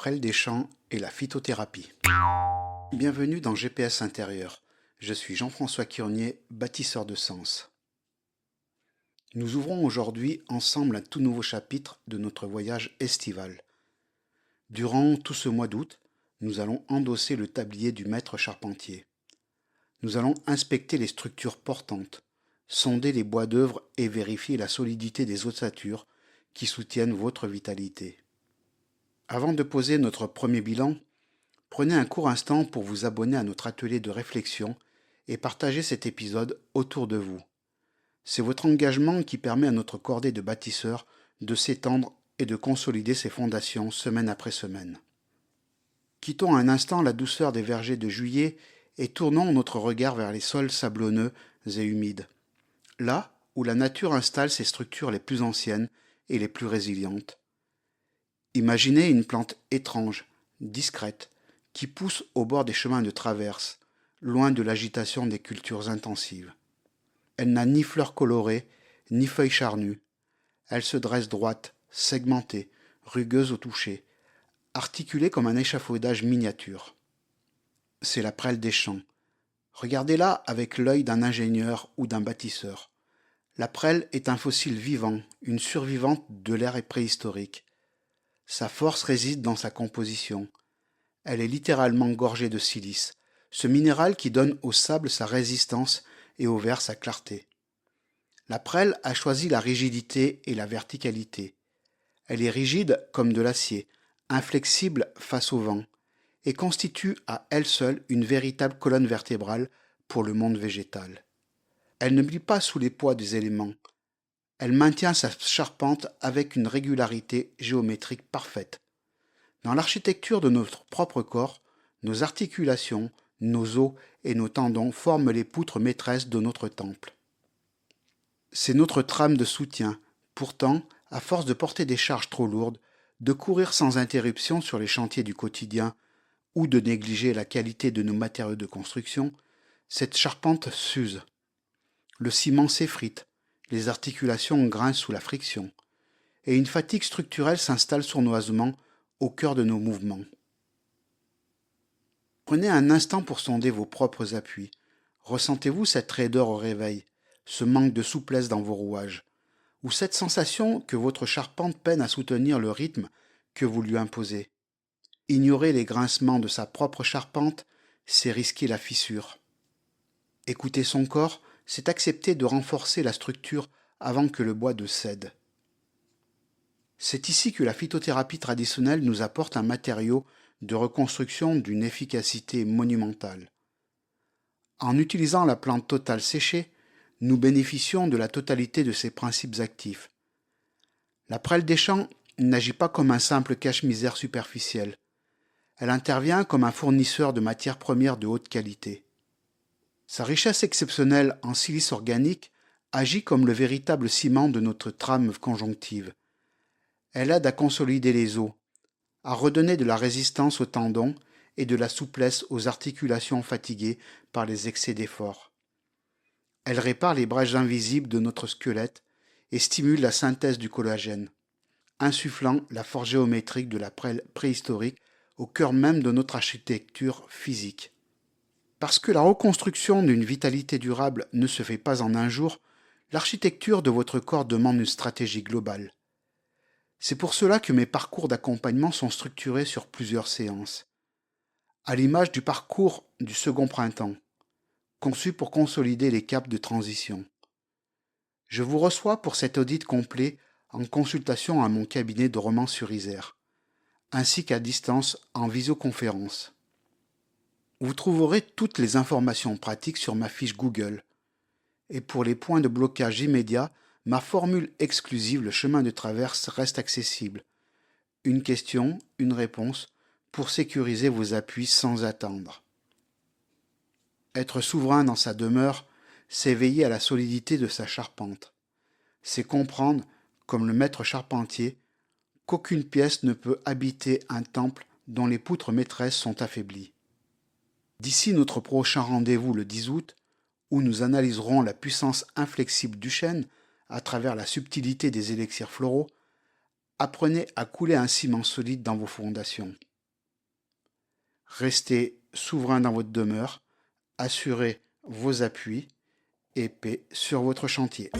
prêle des champs et la phytothérapie. Bienvenue dans GPS intérieur. Je suis Jean-François Quirnier, bâtisseur de sens. Nous ouvrons aujourd'hui ensemble un tout nouveau chapitre de notre voyage estival. Durant tout ce mois d'août, nous allons endosser le tablier du maître charpentier. Nous allons inspecter les structures portantes, sonder les bois d'œuvre et vérifier la solidité des ossatures qui soutiennent votre vitalité. Avant de poser notre premier bilan, prenez un court instant pour vous abonner à notre atelier de réflexion et partager cet épisode autour de vous. C'est votre engagement qui permet à notre cordée de bâtisseurs de s'étendre et de consolider ses fondations semaine après semaine. Quittons un instant la douceur des vergers de juillet et tournons notre regard vers les sols sablonneux et humides, là où la nature installe ses structures les plus anciennes et les plus résilientes. Imaginez une plante étrange, discrète, qui pousse au bord des chemins de traverse, loin de l'agitation des cultures intensives. Elle n'a ni fleurs colorées, ni feuilles charnues. Elle se dresse droite, segmentée, rugueuse au toucher, articulée comme un échafaudage miniature. C'est la prêle des champs. Regardez-la avec l'œil d'un ingénieur ou d'un bâtisseur. La prêle est un fossile vivant, une survivante de l'ère préhistorique. Sa force réside dans sa composition. Elle est littéralement gorgée de silice, ce minéral qui donne au sable sa résistance et au verre sa clarté. La prêle a choisi la rigidité et la verticalité. Elle est rigide comme de l'acier, inflexible face au vent, et constitue à elle seule une véritable colonne vertébrale pour le monde végétal. Elle ne plie pas sous les poids des éléments. Elle maintient sa charpente avec une régularité géométrique parfaite. Dans l'architecture de notre propre corps, nos articulations, nos os et nos tendons forment les poutres maîtresses de notre temple. C'est notre trame de soutien. Pourtant, à force de porter des charges trop lourdes, de courir sans interruption sur les chantiers du quotidien ou de négliger la qualité de nos matériaux de construction, cette charpente s'use. Le ciment s'effrite, les articulations grincent sous la friction, et une fatigue structurelle s'installe sournoisement au cœur de nos mouvements. Prenez un instant pour sonder vos propres appuis. Ressentez-vous cette raideur au réveil, ce manque de souplesse dans vos rouages, ou cette sensation que votre charpente peine à soutenir le rythme que vous lui imposez. Ignorer les grincements de sa propre charpente, c'est risquer la fissure. Écouter son corps, c'est accepter de renforcer la structure avant que le bois ne cède. C'est ici que la phytothérapie traditionnelle nous apporte un matériau de reconstruction d'une efficacité monumentale. En utilisant la plante totale séchée, nous bénéficions de la totalité de ses principes actifs. La prêle des champs n'agit pas comme un simple cache-misère superficiel. Elle intervient comme un fournisseur de matières premières de haute qualité. Sa richesse exceptionnelle en silice organique agit comme le véritable ciment de notre trame conjonctive. Elle aide à consolider les os, à redonner de la résistance aux tendons et de la souplesse aux articulations fatiguées par les excès d'effort. Elle répare les brèches invisibles de notre squelette et stimule la synthèse du collagène, insufflant la force géométrique de la prêle préhistorique au cœur même de notre architecture physique. Parce que la reconstruction d'une vitalité durable ne se fait pas en un jour, l'architecture de votre corps demande une stratégie globale. C'est pour cela que mes parcours d'accompagnement sont structurés sur plusieurs séances, à l'image du parcours du second printemps, conçu pour consolider les caps de transition. Je vous reçois pour cet audit complet en consultation à mon cabinet de Romans-sur-Isère, ainsi qu'à distance en visioconférence. Vous trouverez toutes les informations pratiques sur ma fiche Google. Et pour les points de blocage immédiats, ma formule exclusive, le chemin de traverse, reste accessible. Une question, une réponse, pour sécuriser vos appuis sans attendre. Être souverain dans sa demeure, c'est veiller à la solidité de sa charpente. C'est comprendre, comme le maître charpentier, qu'aucune pièce ne peut habiter un temple dont les poutres maîtresses sont affaiblies. D'ici notre prochain rendez-vous le 10 août, où nous analyserons la puissance inflexible du chêne à travers la subtilité des élixirs floraux, apprenez à couler un ciment solide dans vos fondations. Restez souverain dans votre demeure, assurez vos appuis, épais sur votre chantier.